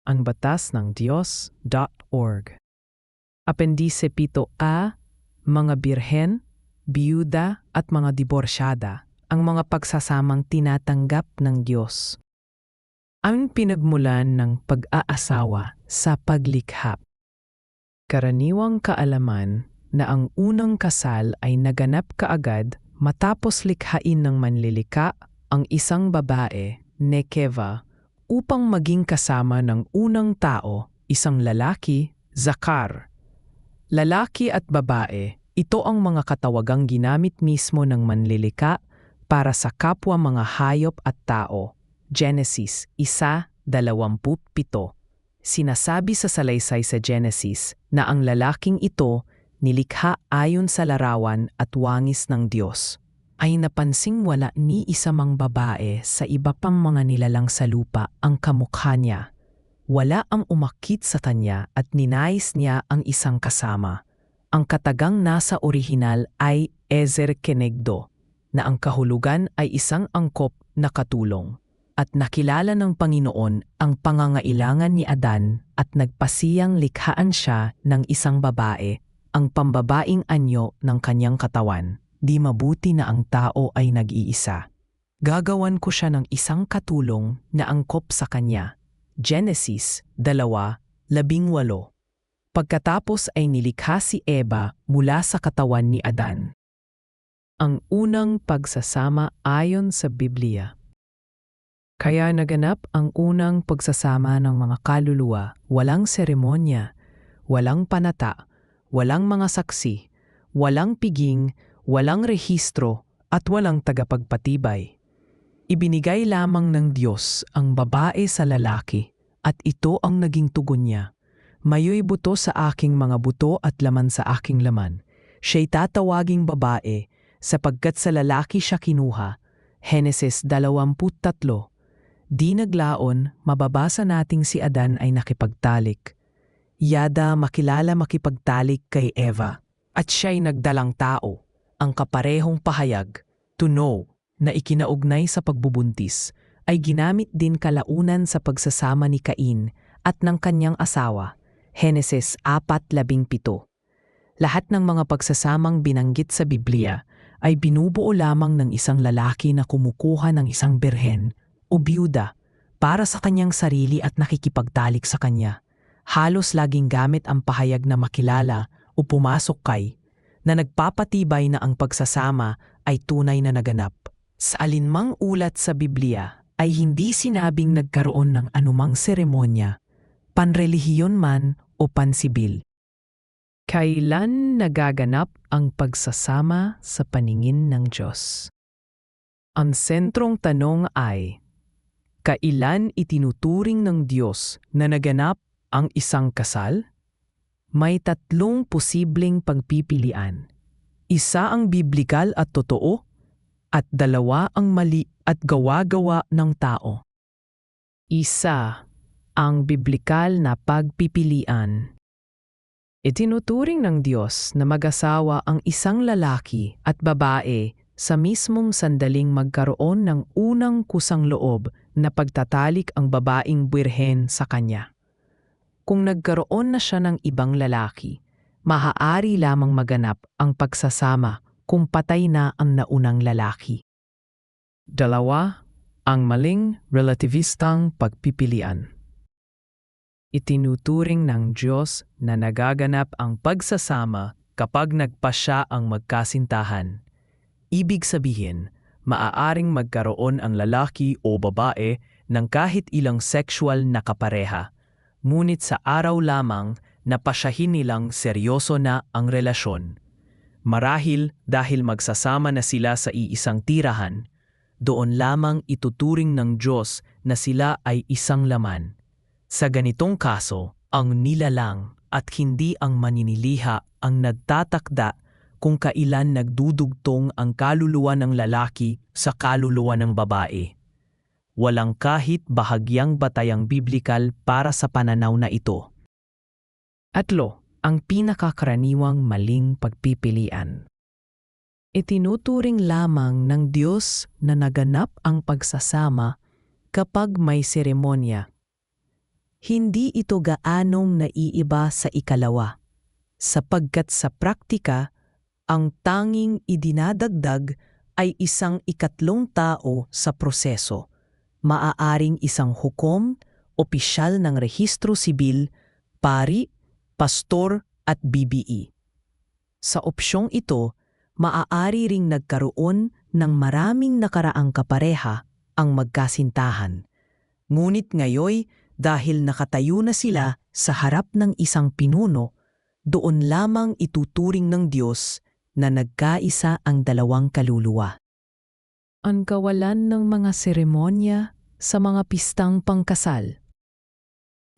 ang batas ng Diyos.org. Apendise 7A, mga birhen, biyuda at mga diborsyada, ang mga pagsasamang tinatanggap ng Diyos. Ang pinagmulan ng pag-aasawa sa paglikhap. Karaniwang kaalaman na ang unang kasal ay naganap kaagad matapos likhain ng manlilika ang isang babae, Nekeva, upang maging kasama ng unang tao, isang lalaki, Zakar. Lalaki at babae, ito ang mga katawagang ginamit mismo ng manlilika para sa kapwa mga hayop at tao. Genesis 1:27. Sinasabi sa salaysay sa Genesis na ang lalaking ito nilikha ayon sa larawan at wangis ng Diyos. Ay napansing wala ni isa mang babae sa iba pang mga nilalang sa lupa ang kamukha niya. Wala ang umakit sa kanya at ninais niya ang isang kasama. Ang katagang nasa orihinal ay Ezer Kenegdo, na ang kahulugan ay isang angkop na katulong. At nakilala ng Panginoon ang pangangailangan ni Adan at nagpasiyang likhaan siya ng isang babae, ang pambabaing anyo ng kanyang katawan. Di mabuti na ang tao ay nag-iisa. Gagawan ko siya ng isang katulong na angkop sa kanya. Genesis 2:18. Pagkatapos ay nilikha si Eva mula sa katawan ni Adan. Ang unang pagsasama ayon sa Biblia. Kaya naganap ang unang pagsasama ng mga kaluluwa, walang seremonya, walang panata, walang mga saksi, walang piging, walang rehistro at walang tagapagpatibay. Ibinigay lamang ng Diyos ang babae sa lalaki at ito ang naging tugon niya. Mayo'y buto sa aking mga buto at laman sa aking laman. Siya'y tatawaging babae sapagkat sa lalaki siya kinuha. Henesis 23. Di naglaon, mababasa nating si Adan ay nakipagtalik. Yada makilala makipagtalik kay Eva at siya'y nagdalang tao. Ang kaparehong pahayag, to know, na ikinaugnay sa pagbubuntis, ay ginamit din kalaunan sa pagsasama ni Cain at ng kanyang asawa, Henesis 4:17. Lahat ng mga pagsasamang binanggit sa Biblia ay binubuo lamang ng isang lalaki na kumukuha ng isang birhen o biyuda para sa kanyang sarili at nakikipagtalik sa kanya. Halos laging gamit ang pahayag na makilala o pumasok kay, na nagpapatibay na ang pagsasama ay tunay na naganap. Sa alinmang ulat sa Biblia ay hindi sinabing nagkaroon ng anumang seremonya, panrelihiyon man o pansibil. Kailan nagaganap ang pagsasama sa paningin ng Diyos? Ang sentrong tanong ay, kailan itinuturing ng Diyos na naganap ang isang kasal? May tatlong posibleng pagpipilian. Isa ang biblikal at totoo, at dalawa ang mali at gawa-gawa ng tao. Isa ang biblikal na pagpipilian. Itinuturing ng Diyos na mag-asawa ang isang lalaki at babae sa mismong sandaling magkaroon ng unang kusang loob na pagtatalik ang babaeng birhen sa kanya. Kung nagkaroon na siya ng ibang lalaki, maaari lamang maganap ang pagsasama kung patay na ang naunang lalaki. Dalawa, ang maling relativistang pagpipilian. Itinuturing ng Diyos na nagaganap ang pagsasama kapag nagpasya ang magkasintahan. Ibig sabihin, maaaring magkaroon ang lalaki o babae ng kahit ilang sexual na kapareha. Ngunit sa araw lamang napasyahin nilang seryoso na ang relasyon. Marahil dahil magsasama na sila sa iisang tirahan, doon lamang ituturing ng Diyos na sila ay isang laman. Sa ganitong kaso, ang nilalang at hindi ang maniniliha ang nagtatakda kung kailan nagdudugtong ang kaluluwa ng lalaki sa kaluluwa ng babae. Walang kahit bahagyang batayang biblikal para sa pananaw na ito. Atlo, ang pinakakaraniwang maling pagpipilian. Itinuturing lamang ng Diyos na naganap ang pagsasama kapag may seremonya. Hindi ito gaanong naiiba sa ikalawa, sapagkat sa praktika, ang tanging idinadagdag ay isang ikatlong tao sa proseso. Maaaring isang hukom, opisyal ng rehistro sibil, pari, pastor at BBE. Sa opsyong ito, maaari ring nagkaroon ng maraming nakaraang kapareha ang magkasintahan. Ngunit ngayoy, dahil nakatayo na sila sa harap ng isang pinuno, doon lamang ituturing ng Diyos na nagkaisa ang dalawang kaluluwa. Ang kawalan ng mga seremonya sa mga pistang pangkasal.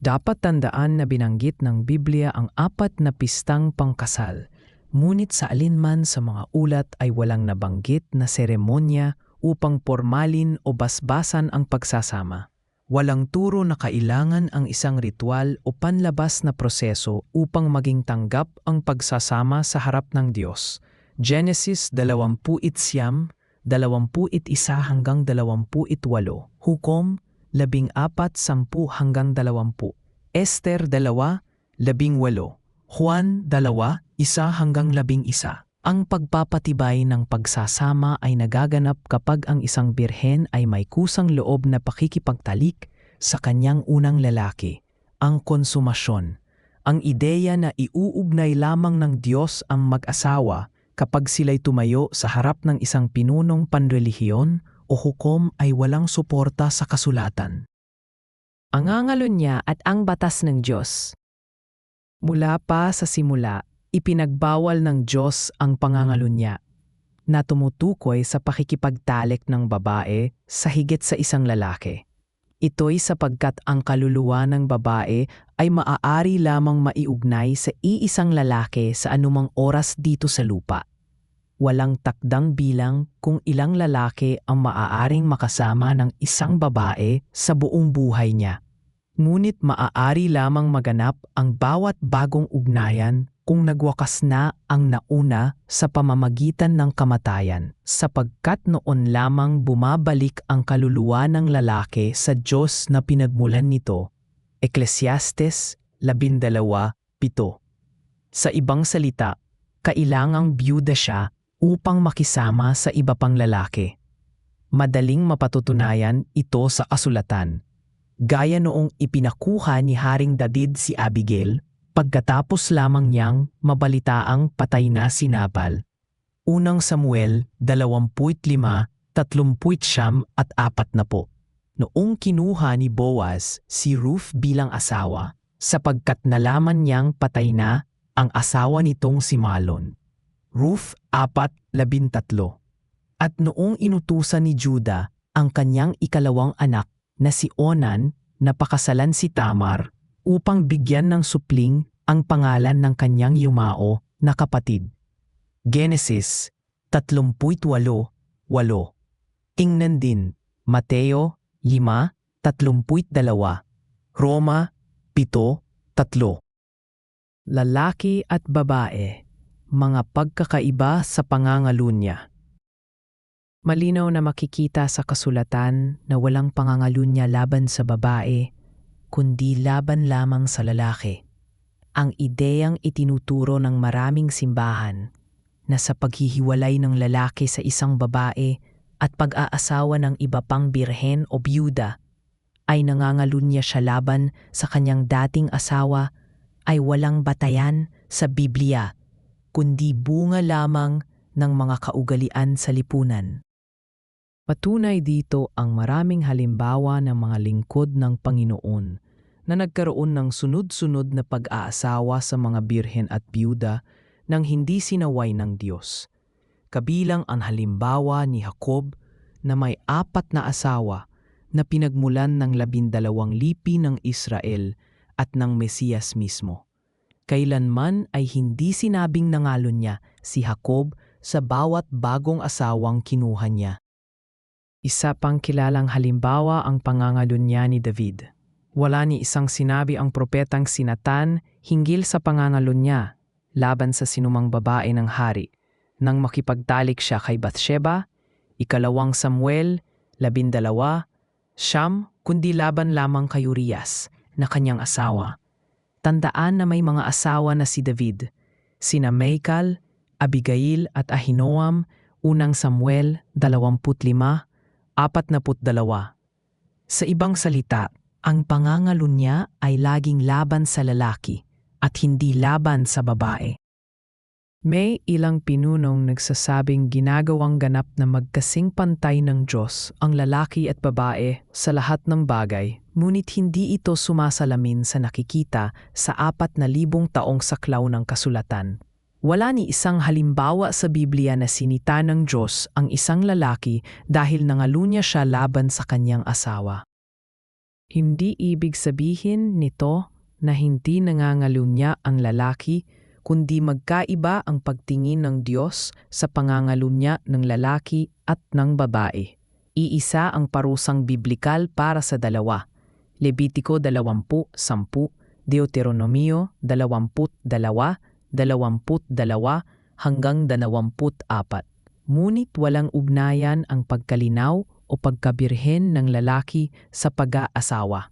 Dapat tandaan na binanggit ng Biblia ang 4 na pistang pangkasal, ngunit sa alinman sa mga ulat ay walang nabanggit na seremonya upang pormalin o basbasan ang pagsasama. Walang turo na kailangan ang isang ritual o panlabas na proseso upang maging tanggap ang pagsasama sa harap ng Diyos. Genesis 29:21 hanggang 28, Hukom 14:10-20, Esther 2:18, Juan 2:1 hanggang 11. Ang pagpapatibay ng pagsasama ay nagaganap kapag ang isang birhen ay may kusang loob na pakikipagtalik sa kanyang unang lalaki. Ang konsumasyon. Ang ideya na iuugnay lamang ng Diyos ang mag-asawa kapag sila'y tumayo sa harap ng isang pinunong panrelihiyon o hukom ay walang suporta sa kasulatan. Ang angalunya at ang batas ng Diyos. Mula pa sa simula, ipinagbawal ng Diyos ang pangangalunya na tumutukoy sa pakikipagtalik ng babae sa higit sa isang lalaki. Ito'y sapagkat ang kaluluwa ng babae ay maaari lamang maiugnay sa iisang lalaki sa anumang oras dito sa lupa. Walang takdang bilang kung ilang lalaki ang maaaring makasama ng isang babae sa buong buhay niya. Ngunit maaari lamang maganap ang bawat bagong ugnayan kung nagwakas na ang nauna sa pamamagitan ng kamatayan, sapagkat noon lamang bumabalik ang kaluluwa ng lalaki sa Diyos na pinagmulan nito. Ecclesiastes 12:7. Sa ibang salita, kailangang byuda siya upang makisama sa iba pang lalaki. Madaling mapatutunayan ito sa kasulatan, gaya noong ipinakuha ni Haring David si Abigail pagkatapos lamang niyang mabalitaang patay na si Nabal. Unang Samuel 25:39-40. Noong kinuha ni Boaz si Ruth bilang asawa, sapagkat nalaman niyang patay na ang asawa nitong si Malon. Ruth 4:13. At noong inutusan ni Juda ang kanyang ikalawang anak na si Onan na pakasalan si Tamar upang bigyan ng supling ang pangalan ng kanyang yumao na kapatid. Genesis 38:8. Tingnan din Mateo 5:32, Roma 7:3. Lalaki at babae, mga pagkakaiba sa pangangalunya. Malinaw na makikita sa kasulatan na walang pangangalunya laban sa babae, kundi laban lamang sa lalaki. Ang ideyang itinuturo ng maraming simbahan na sa paghihiwalay ng lalaki sa isang babae at pag-aasawa ng iba pang birhen o byuda ay nangangalunya siya laban sa kanyang dating asawa ay walang batayan sa Biblia, kundi bunga lamang ng mga kaugalian sa lipunan. Patunay dito ang maraming halimbawa ng mga lingkod ng Panginoon na nagkaroon ng sunod-sunod na pag-aasawa sa mga birhen at byuda nang hindi sinaway ng Diyos. Kabilang ang halimbawa ni Jacob na may 4 na asawa na pinagmulan ng 12 lipi ng Israel at ng Mesiyas mismo. Kailanman ay hindi sinabing nangalon niya si Jacob sa bawat bagong asawang kinuha niya. Isa pang kilalang halimbawa ang pangangalunya ni David. Wala ni isang sinabi ang propetang si Nathan hinggil sa pangangalunya laban sa sinumang babae ng hari nang makipagtalik siya kay Bathsheba, 2 Samuel 12:9, kundi laban lamang kay Urias na kanyang asawa. Tandaan na may mga asawa na si David, sina Michal, Abigail at Ahinoam, unang Samuel 25:42. Sa ibang salita, ang pangangalunya ay laging laban sa lalaki at hindi laban sa babae. May ilang pinunong nagsasabing ginagawang ganap na magkasing pantay ng Diyos ang lalaki at babae sa lahat ng bagay, ngunit hindi ito sumasalamin sa nakikita sa 4,000 taong saklaw ng kasulatan. Wala ni isang halimbawa sa Biblia na sinita ng Diyos ang isang lalaki dahil nangalunya siya laban sa kanyang asawa. Hindi ibig sabihin nito na hindi nangangalunya ang lalaki, kundi magkaiba ang pagtingin ng Diyos sa pangangalunya ng lalaki at ng babae. Iisa ang parusang biblikal para sa dalawa. Levitico 20:10, Deuteronomio 22:22 hanggang 24. Ngunit walang ugnayan ang pagkalinaw o pagkabirhen ng lalaki sa pag-aasawa.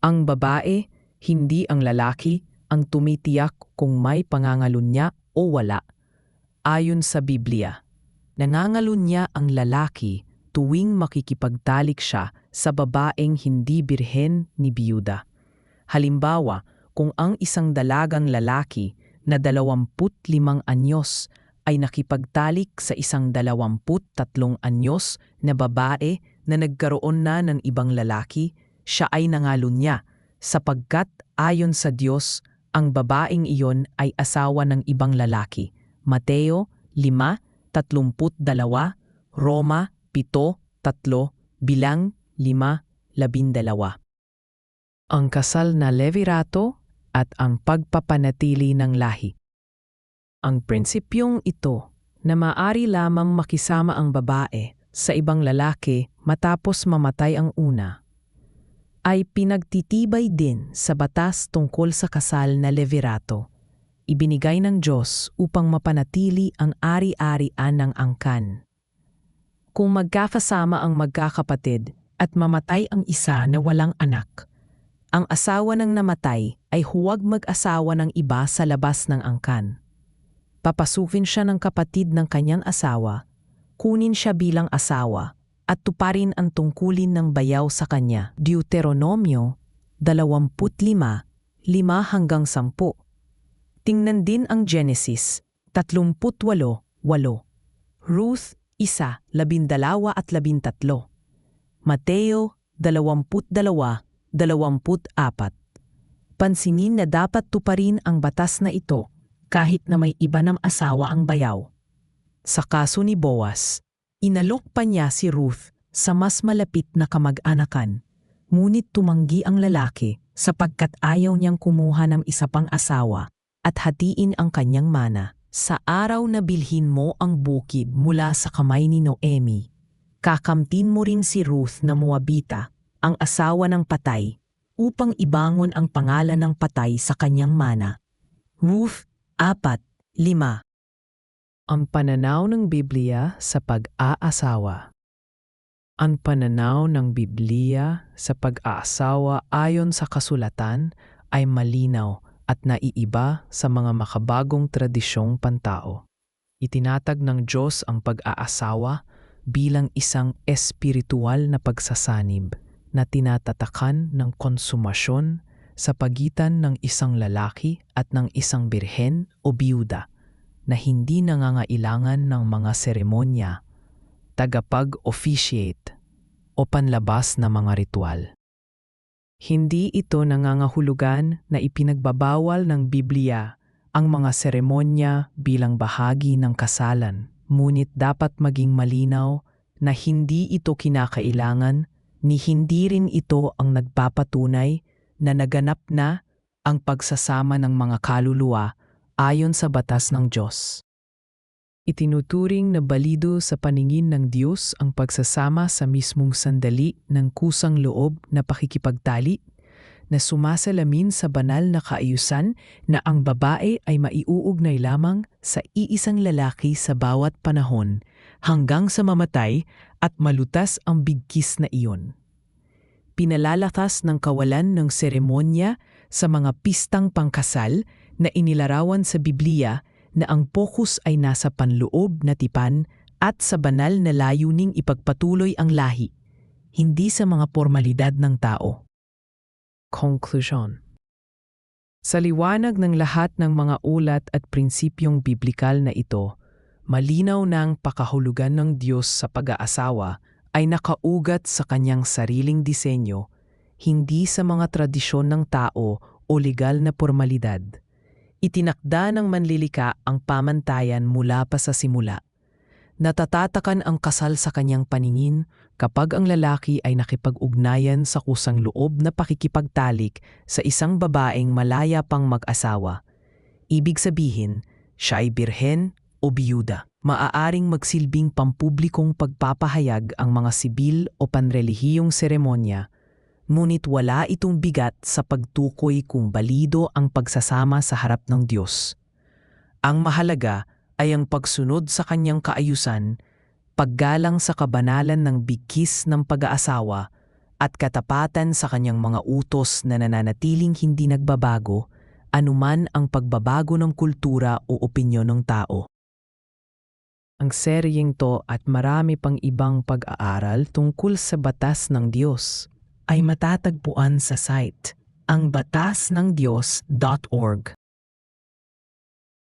Ang babae, hindi ang lalaki, ang tumitiyak kung may pangangalunya o wala. Ayon sa Biblia, nangangalunya ang lalaki tuwing makikipagtalik siya sa babaeng hindi birhen ni biyuda. Halimbawa, kung ang isang dalagang lalaki na 25 anyos ay nakipagtalik sa isang 23 anyos na babae na nagkaroon na ng ibang lalaki, siya ay nangalunya sapagkat ayon sa Diyos, ang babaeng iyon ay asawa ng ibang lalaki. Mateo 5:32, Roma 7:3, Bilang 5:12. Ang kasal na levirato at ang pagpapanatili ng lahi. Ang prinsipyong ito na maaari lamang makisama ang babae sa ibang lalaki matapos mamatay ang una, ay pinagtitibay din sa batas tungkol sa kasal na levirato. Ibinigay ng Diyos upang mapanatili ang ari-arian ng angkan. Kung magkakasama ang magkakapatid at mamatay ang isa na walang anak, ang asawa ng namatay ay huwag mag-asawa ng iba sa labas ng angkan. Papasukin siya ng kapatid ng kanyang asawa, kunin siya bilang asawa, at tuparin ang tungkulin ng bayaw sa kanya. Deuteronomio 25:5-10. Tingnan din ang Genesis 38:8, Ruth 1:12-13, Mateo 22:24. Pansinin na dapat tuparin ang batas na ito kahit na may iba ng asawa ang bayaw. Sa kaso ni Boaz, inalok pa niya si Ruth sa mas malapit na kamag-anakan, ngunit tumanggi ang lalaki sapagkat ayaw niyang kumuha ng isa pang asawa at hatiin ang kanyang mana. Sa araw na bilhin mo ang bukid mula sa kamay ni Noemi, kakamtin mo rin si Ruth na Moabita, ang asawa ng patay, upang ibangon ang pangalan ng patay sa kanyang mana. Ruth 4:5. Ang pananaw ng Biblia sa pag-aasawa. Ang pananaw ng Biblia sa pag-aasawa ayon sa kasulatan ay malinaw at naiiba sa mga makabagong tradisyong pantao. Itinatag ng Diyos ang pag-aasawa bilang isang espiritual na pagsasanib na tinatatakan ng konsumasyon sa pagitan ng isang lalaki at ng isang birhen o biyuda na hindi nangangailangan ng mga seremonya, tagapag-officiate o panlabas na mga ritual. Hindi ito nangangahulugan na ipinagbabawal ng Biblia ang mga seremonya bilang bahagi ng kasalan, ngunit dapat maging malinaw na hindi ito kinakailangan ni hindi rin ito ang nagpapatunay na naganap na ang pagsasama ng mga kaluluwa ayon sa batas ng Diyos. Itinuturing na balido sa paningin ng Diyos ang pagsasama sa mismong sandali ng kusang loob na pakikipagtali na sumasalamin sa banal na kaayusan na ang babae ay maiuugnay lamang sa iisang lalaki sa bawat panahon hanggang sa mamatay at malutas ang bigkis na iyon. pinalalatas ng kawalan ng seremonya sa mga pistang pangkasal na inilarawan sa Biblia na ang pokus ay nasa panloob na tipan at sa banal na layuning ipagpatuloy ang lahi, hindi sa mga formalidad ng tao. Conclusion. Sa liwanag ng lahat ng mga ulat at prinsipyong biblikal na ito, malinaw na ang pakahulugan ng Diyos sa pag-aasawa ay nakaugat sa kanyang sariling disenyo, hindi sa mga tradisyon ng tao o legal na formalidad. Itinakda ng manlilika ang pamantayan mula pa sa simula. Natatatakan ang kasal sa kanyang paningin kapag ang lalaki ay nakipag-ugnayan sa kusang loob na pakikipagtalik sa isang babaeng malaya pang mag-asawa. Ibig sabihin, siya ay birhen o biyuda. Maaaring magsilbing pampublikong pagpapahayag ang mga sibil o panrelihiyong seremonya, ngunit wala itong bigat sa pagtukoy kung balido ang pagsasama sa harap ng Diyos. Ang mahalaga ay ang pagsunod sa kanyang kaayusan, paggalang sa kabanalan ng bigkis ng pag-aasawa at katapatan sa kanyang mga utos na nananatiling hindi nagbabago anuman ang pagbabago ng kultura o opinyon ng tao. Ang seryeng to at marami pang ibang pag-aaral tungkol sa batas ng Diyos ay matatagpuan sa site angbatasnangdiyos.org.